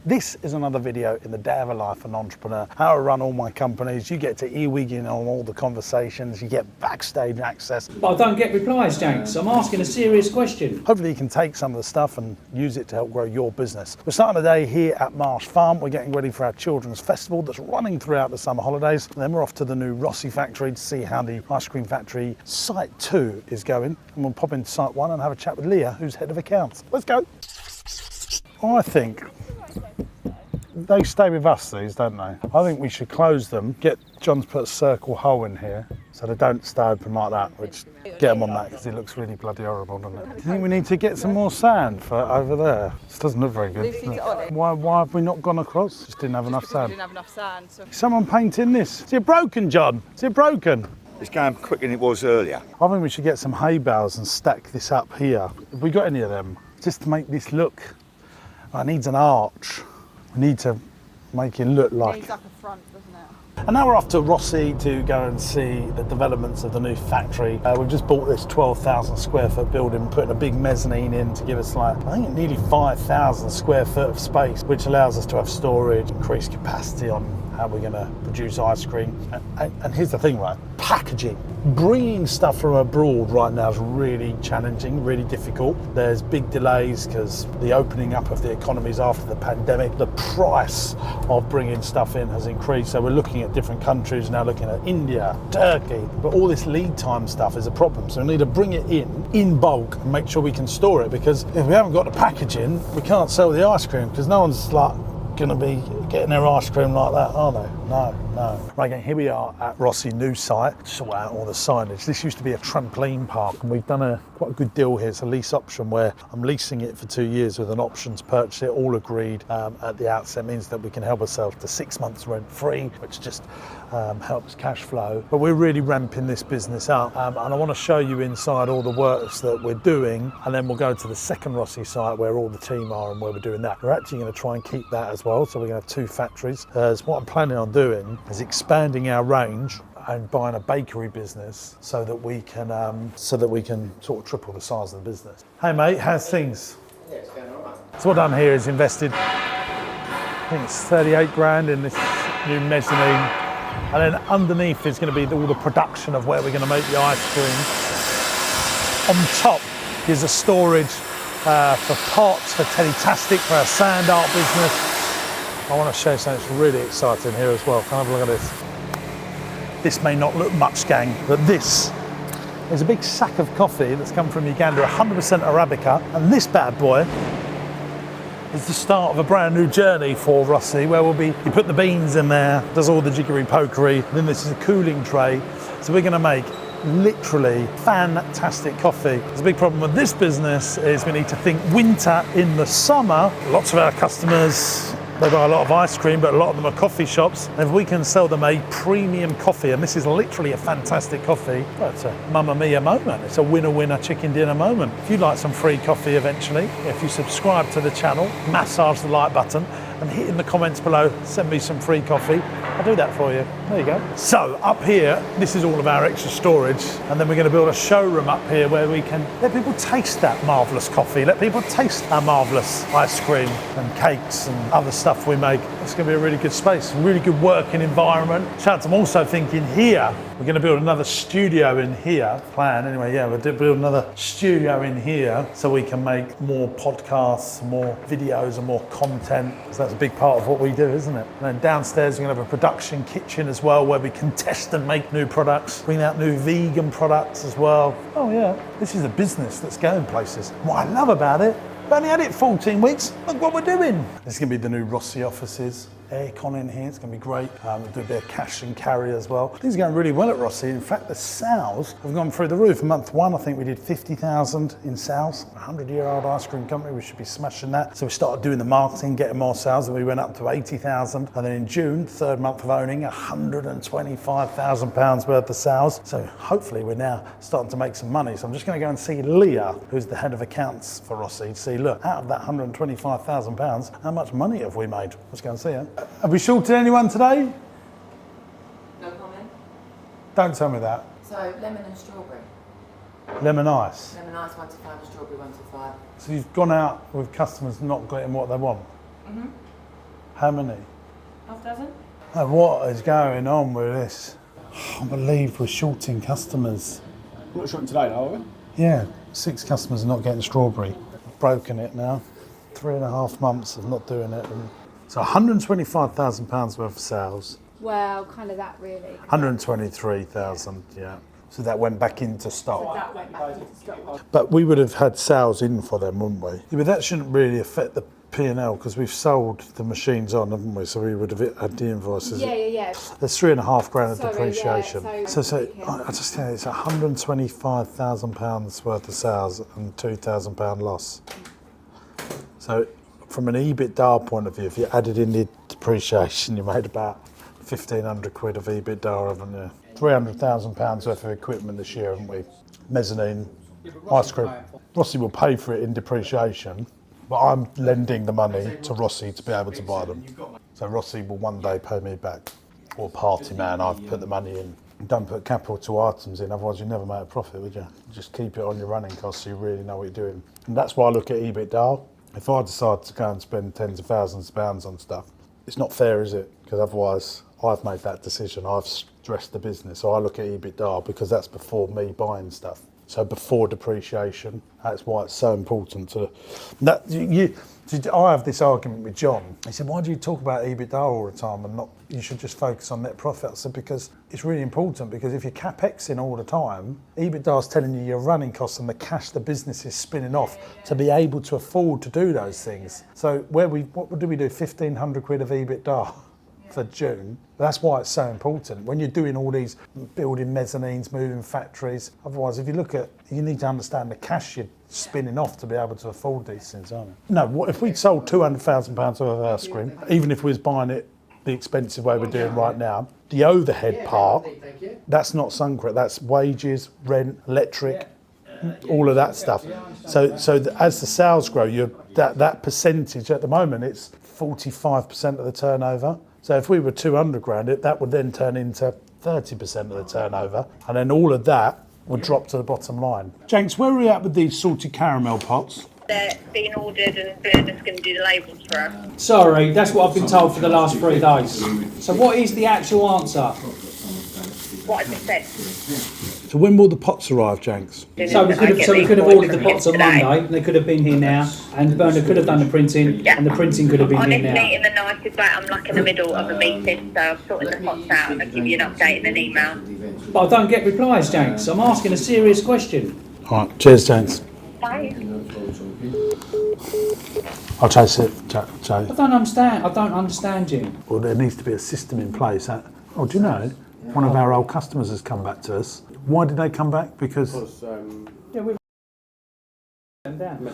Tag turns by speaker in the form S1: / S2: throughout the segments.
S1: This is another video in the day of a life of an entrepreneur, how I run all my companies. You get to earwig in on all the conversations, you get backstage access.
S2: But I don't get replies, James. I'm asking a serious question.
S1: Hopefully you can take some of the stuff and use it to help grow your business. We're starting the day here at Marsh Farm. We're getting ready for our children's festival that's running throughout the summer holidays. And then we're off to the new Rossi factory to see how the ice cream factory site 2 is going. And we'll pop into site 1 and have a chat with Leah, who's head of accounts. Let's go. I think they stay with us, these, don't they? I think we should close them, get John to put a circle hole in here so they don't stay open like that, which get them on that because it looks really bloody horrible, doesn't it? Do you think we need to get some more sand for over there? This doesn't look very good. Why have we not gone across? Just didn't have enough sand.
S3: Didn't have enough sand. So.
S1: Someone painting this. Is it broken, John? Is it broken?
S4: It's going quicker than it was earlier.
S1: I think we should get some hay bales and stack this up here. Have we got any of them? Just to make this look. It needs an arch. We need to make it look like...
S3: It needs like a front, doesn't it?
S1: And now we're off to Rossi to go and see the developments of the new factory. We've just bought this 12,000 square foot building, putting a big mezzanine in to give us I think nearly 5,000 square foot of space, which allows us to have storage, increase capacity on how we're going to produce ice cream. And here's the thing, right? Packaging. Bringing stuff from abroad right now is really challenging, really difficult. There's big delays because the opening up of the economies after the pandemic, the price of bringing stuff in has increased. So we're looking at different countries now, looking at India, Turkey, but all this lead time stuff is a problem. So we need to bring it in bulk and make sure we can store it, because if we haven't got the packaging, we can't sell the ice cream because no one's going to be getting their ice cream like that, are they? No. Right, again, here we are at Rossi new site. Sort out all the signage. This used to be a trampoline park, and we've done quite a good deal here. It's a lease option where I'm leasing it for 2 years with an option to purchase it, all agreed at the outset. It means that we can help ourselves to 6 months rent free, which just helps cash flow. But we're really ramping this business up, and I want to show you inside all the works that we're doing, and then we'll go to the second Rossi site where all the team are and where we're doing that. We're actually going to try and keep that as well, so we're going to have 2 factories. What I'm planning on doing is expanding our range and buying a bakery business so that we can sort of triple the size of the business. Hey mate, how's things?
S4: Yeah, it's going all right.
S1: So what I've done here is invested, I think it's 38 grand in this new mezzanine, and then underneath is going to be all the production of where we're going to make the ice cream. On top is a storage for pots, for Teddy-tastic, for our sand art business. I want to show you something that's really exciting here as well. Come have a look at this. This may not look much, gang, but this is a big sack of coffee that's come from Uganda, 100% Arabica, and this bad boy is the start of a brand new journey for Rossi, where you put the beans in there, does all the jiggery pokery, then this is a cooling tray. So we're going to make literally fantastic coffee. There's a big problem with this business is we need to think winter. In the summer, lots of our customers, they buy a lot of ice cream, but a lot of them are coffee shops. And if we can sell them a premium coffee, and this is literally a fantastic coffee, well, it's a mamma mia moment. It's a winner-winner chicken dinner moment. If you'd like some free coffee eventually, if you subscribe to the channel, massage the like button, and hit in the comments below, send me some free coffee. I'll do that for you. There you go. So up here, this is all of our extra storage, and then we're going to build a showroom up here where we can let people taste that marvellous coffee, let people taste our marvellous ice cream and cakes and other stuff we make. It's going to be a really good space, a really good working environment. I'm also thinking here, we're going to build another studio in here. We'll build another studio in here so we can make more podcasts, more videos and more content. So that's a big part of what we do, isn't it? And then downstairs we're going to have a production kitchen as well where we can test and make new products, bring out new vegan products as well. Oh yeah, this is a business that's going places. What I love about it, we've only had it 14 weeks, look what we're doing. This is going to be the new Rossi offices. Aircon in here, it's going to be great. We'll do a bit of cash and carry as well. Things are going really well at Rossi. In fact, the sales have gone through the roof. Month 1, I think we did 50,000 in sales. 100-year-old ice cream company, we should be smashing that. So we started doing the marketing, getting more sales, and we went up to 80,000. And then in June, 3rd month of owning, £125,000 worth of sales. So hopefully we're now starting to make some money. So I'm just going to go and see Leah, who's the head of accounts for Rossi, to see, look, out of that £125,000, how much money have we made? Let's go and see her. Have we shorted anyone today?
S3: No comment.
S1: Don't tell me that.
S3: So lemon and strawberry.
S1: Lemon ice.
S3: Lemon ice 1 to 5, strawberry 1 to 5.
S1: So you've gone out with customers not getting what they want. How many?
S3: Half dozen?
S1: Oh, what is going on with this? I can't believe we're shorting customers.
S5: We're not shorting today, are we?
S1: Yeah, 6 customers are not getting strawberry. I've broken it now. 3.5 months of not doing it. And so £125,000 worth of sales.
S3: Well, kind of that really.
S1: 123,000, yeah. So that went back into stock.
S3: That went back into stock.
S1: But we would have had sales in for them, wouldn't we? Yeah, but that shouldn't really affect the P&L because we've sold the machines on, haven't we? So we would have had the invoices.
S3: Yeah.
S1: There's £3.5 grand of
S3: Sorry,
S1: depreciation.
S3: yeah,
S1: So I just think it's £125,000 worth of sales and £2,000 loss. So from an EBITDA point of view, if you added in the depreciation, you made about 1,500 quid of EBITDA, haven't you? £300,000 worth of equipment this year, haven't we? Mezzanine, ice cream. Rossi will pay for it in depreciation, but I'm lending the money to Rossi to be able to buy them. So Rossi will one day pay me back. Or party man, I've put the money in. Don't put capital items in, otherwise you never make a profit, would you? Just keep it on your running costs so you really know what you're doing. And that's why I look at EBITDA. If I decide to go and spend tens of thousands of pounds on stuff, it's not fair, is it? Because otherwise I've made that decision, I've stressed the business. So I look at EBITDA because that's before me buying stuff. So before depreciation, that's why it's so important to that. I have this argument with John. He said, "Why do you talk about EBITDA all the time and not? You should just focus on net profit." I said, "Because it's really important. Because if you're capexing all the time, EBITDA is telling you your running costs and the cash the business is spinning off to be able to afford to do those things. So what do we do? 1,500 quid of EBITDA." For June. That's why it's so important. When you're doing all these building mezzanines, moving factories, otherwise if you need to understand the cash you're spinning off to be able to afford these things, aren't you? No, what if we'd sold £200,000 worth of ice cream, even if we was buying it the expensive way we're doing right now, the overhead part, that's not Sinclair, that's wages, rent, electric, all of that stuff. So as the sales grow, that percentage at the moment, it's 45% of the turnover. So if we were 200 grand, that would then turn into 30% of the turnover, and then all of that would drop to the bottom line. Jenks, where are we at with these salted caramel pots?
S6: They're being ordered and Bernard's going to do the labels for us.
S2: Sorry, that's what I've been told for the last 3 days. So what is the actual answer?
S6: What I just said.
S1: So when will the pots arrive, Jenks?
S2: So we could have ordered the pots on Monday, and they could have been here now, and Bernard could have done the printing, and the printing could have been here now.
S6: Honestly, in the nicest way, I'm like in the middle of a meeting, so I've sorted the pots out and I'll give you an update in an email.
S2: But I don't get replies, Jenks. I'm asking a serious question.
S1: All right, cheers, Jenks.
S6: Bye.
S1: I'll chase it, Jay.
S2: I don't understand, Jim.
S1: Well, there needs to be a system in place. Do you know, one of our old customers has come back to us. Why did they come back? Because
S2: Yeah, we've them down.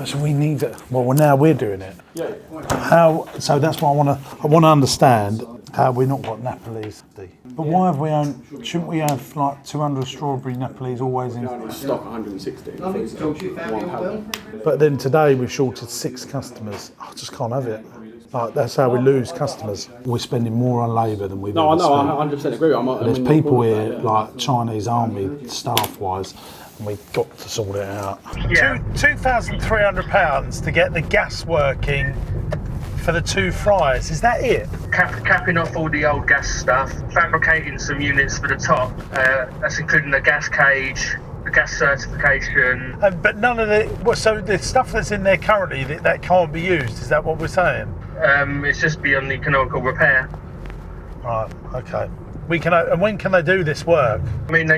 S1: so we need it. Well, now we're doing it.
S5: Yeah.
S1: How? So that's why I want to understand how we've not got Napolis. But why have we owned? Shouldn't we have like 200 strawberry Napolis always in?
S5: Stock 160. One pallet.
S1: But then today we shorted 6 customers. I just can't have it. Like, that's how we lose customers. We're spending more on labour than we've
S5: No, I
S1: ever
S5: know,
S1: spent.
S5: I 100% agree.
S1: There's people here, like Chinese army staff-wise, and we've got to sort it out. Yeah. £2,300 to get the gas working for the 2 fryers. Is that it?
S7: Capping off all the old gas stuff, fabricating some units for the top. That's including the gas cage, the gas certification.
S1: But none of so the stuff that's in there currently that can't be used. Is that what we're saying?
S7: It's just beyond the economical repair.
S1: Right. Okay. And when can they do this work?
S7: I mean,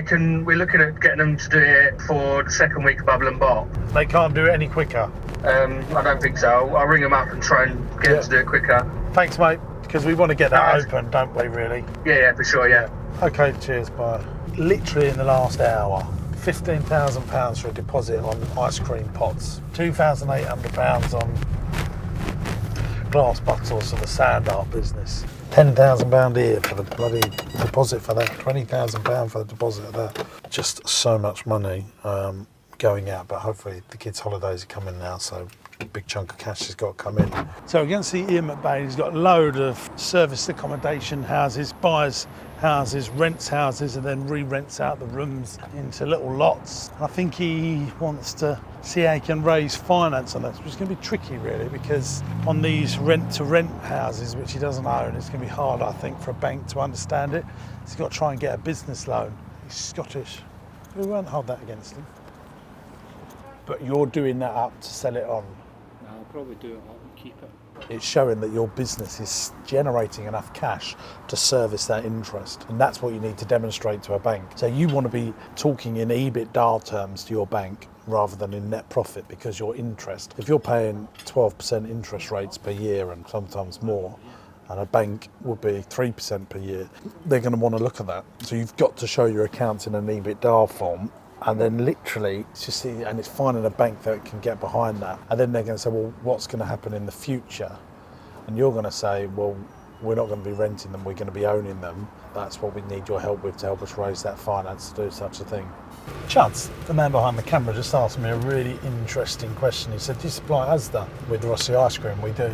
S7: we're looking at getting them to do it for the second week of Bubble and Bop.
S1: They can't do it any quicker.
S7: I don't think so. I'll ring them up and try and get them to do it quicker.
S1: Thanks, mate. Because we want to get that open, don't we? Really?
S7: Yeah, for sure. Yeah.
S1: Okay. Cheers. Bye. Literally in the last hour, £15,000 for a deposit on ice cream pots. £2,800 on glass bottles for the sand art business. £10,000 here for the bloody deposit for that. £20,000 for the deposit of that. Just so much money going out, but hopefully the kids' holidays are coming now, so big chunk of cash has got to come in. So you can see Ian McBain, he's got a load of serviced accommodation houses, buys houses, rents houses, and then re-rents out the rooms into little lots. I think he wants to see how he can raise finance on that, which is going to be tricky really, because on these rent-to-rent houses, which he doesn't own, it's going to be hard, I think, for a bank to understand it. He's got to try and get a business loan. He's Scottish. We won't hold that against him. But you're doing that up to sell it on.
S2: No, I'll probably do it. I'll keep it.
S1: It's showing that your business is generating enough cash to service that interest. And that's what you need to demonstrate to a bank. So you want to be talking in EBITDA terms to your bank rather than in net profit, because your interest, if you're paying 12% interest rates per year and sometimes more, and a bank would be 3% per year, they're going to want to look at that. So you've got to show your accounts in an EBITDA form. And then literally, it's finding a bank that can get behind that. And then they're going to say, well, what's going to happen in the future? And you're going to say, well, we're not going to be renting them, we're going to be owning them. That's what we need your help with to help us raise that finance to do such a thing. Chance, the man behind the camera, just asked me a really interesting question. He said, do you supply Asda with Rossi Ice Cream? We do.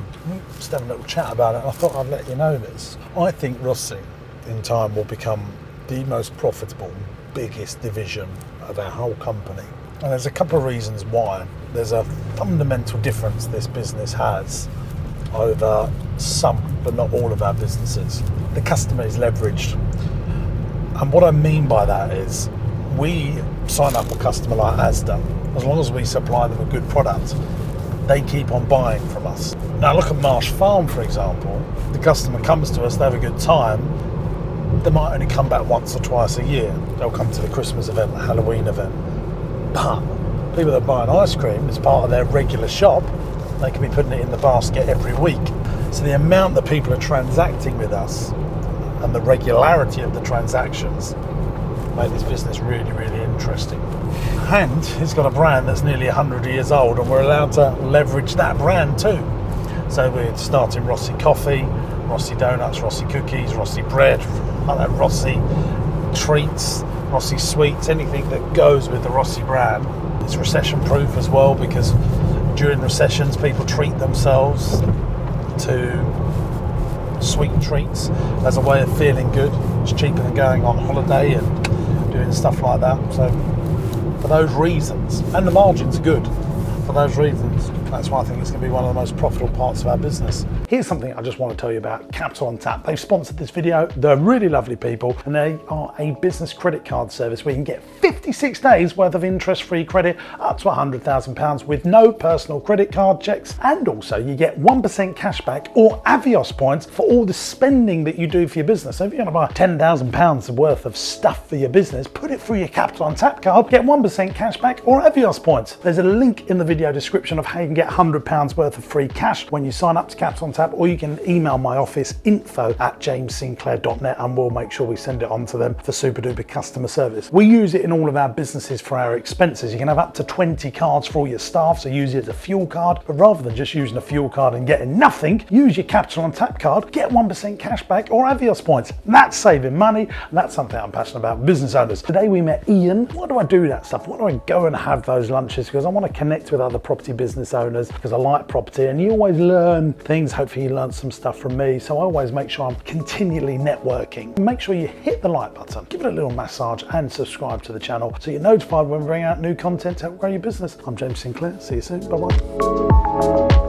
S1: Just having a little chat about it, and I thought I'd let you know this. I think Rossi, in time, will become the most profitable, biggest division of our whole company. And there's a couple of reasons why. There's a fundamental difference this business has over some, but not all of our businesses. The customer is leveraged. And what I mean by that is, we sign up a customer like Asda. As long as we supply them a good product, they keep on buying from us. Now look at Marsh Farm, for example. The customer comes to us, they have a good time. They might only come back once or twice a year. They'll come to the Christmas event, the Halloween event. But people that buy an ice cream as part of their regular shop, they can be putting it in the basket every week. So the amount that people are transacting with us and the regularity of the transactions make this business really, really interesting. And it's got a brand that's nearly 100 years old, and we're allowed to leverage that brand too. So we're starting Rossi Coffee, Rossi Donuts, Rossi Cookies, Rossi Bread, Rossi Treats, Rossi Sweets, anything that goes with the Rossi brand. It's recession proof as well, because during recessions people treat themselves to sweet treats as a way of feeling good. It's cheaper than going on holiday and doing stuff like that. So for those reasons, and the margins are good, for those reasons, that's why I think it's going to be one of the most profitable parts of our business. Here's something I just want to tell you about Capital on Tap. They've sponsored this video. They're really lovely people, and they are a business credit card service where you can get 56 days worth of interest-free credit up to £100,000 with no personal credit card checks. And also you get 1% cashback or Avios points for all the spending that you do for your business. So if you're going to buy £10,000 worth of stuff for your business, put it through your Capital on Tap card, get 1% cashback or Avios points. There's a link in the video description of how you can get £100 worth of free cash when you sign up to Capital on Tap, or you can email my office info@jamessinclair.net and we'll make sure we send it on to them for super duper customer service. We use it in all of our businesses for our expenses. You can have up to 20 cards for all your staff, so use it as a fuel card. But rather than just using a fuel card and getting nothing, use your Capital on Tap card, get 1% cashback or Avios points. That's saving money, and that's something I'm passionate about, business owners. Today we met Ian. Why do I do that stuff? Why do I go and have those lunches? Because I want to connect with other property business owners, because I like property, and you always learn things. Hopefully you learn some stuff from me, so I always make sure I'm continually networking. Make sure you hit the like button, give it a little massage, and subscribe to the channel so you're notified when we bring out new content to help grow your business. I'm James Sinclair. See you soon. Bye bye.